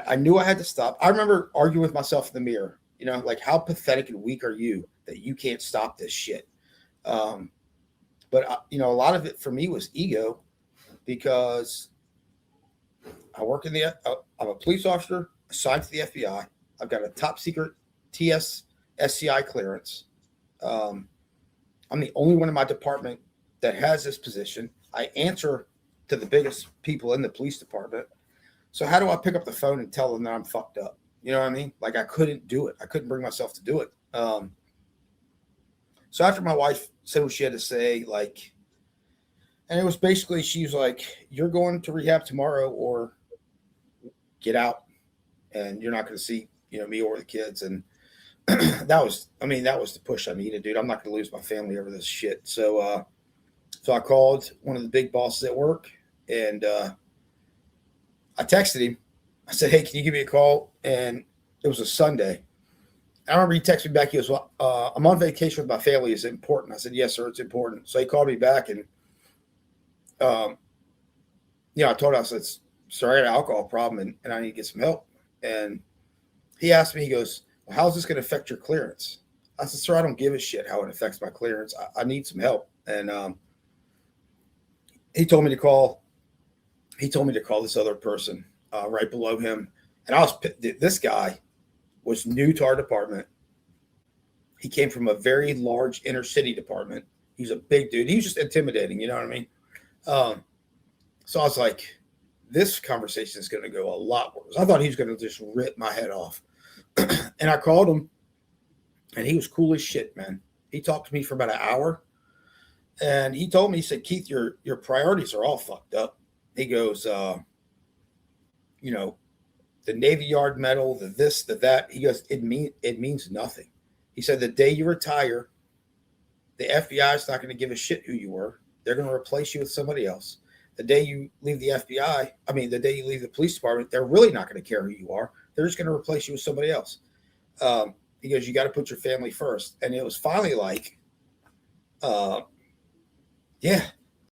I knew I had to stop. I remember arguing with myself in the mirror, like how pathetic and weak are you that you can't stop this shit? Um, but a lot of it for me was ego because I work in I'm a police officer assigned to the FBI. I've got a top secret TS SCI clearance. Um, I'm the only one in my department that has this position. I answer to the biggest people in the police department. So how do I pick up the phone and tell them that I'm fucked up? You know what I mean? Like I couldn't do it. I couldn't bring myself to do it. So after my wife said what she had to say, like, and it was basically, she was like, you're going to rehab tomorrow or get out and you're not going to see, me or the kids. And that was the push I needed, dude. I'm not going to lose my family over this shit. So I called one of the big bosses at work and I texted him. I said, hey, can you give me a call? And it was a Sunday. I remember he texted me back. He goes, well, I'm on vacation with my family. Is it important? I said, yes, sir, it's important. So he called me back and, I told him, I said, sir, I got an alcohol problem and I need to get some help. And he asked me, he goes, well, how's this going to affect your clearance? I said, sir, I don't give a shit how it affects my clearance. I need some help. And he told me to call this other person right below him. And this guy was new to our department. He came from a very large inner city department. He's a big dude. He was just intimidating. You know what I mean? So I was like, this conversation is going to go a lot worse. I thought he was going to just rip my head off. And I called him and he was cool as shit, man. He talked to me for about an hour and he told me, he said, Keith, your priorities are all fucked up. He goes, the Navy Yard medal, the this, the that. He goes, it means nothing. He said, the day you retire, the FBI is not going to give a shit who you were. They're going to replace you with somebody else. The day you leave the the day you leave the police department, they're really not going to care who you are. They're just going to replace you with somebody else. He goes, you got to put your family first. And it was finally like, yeah,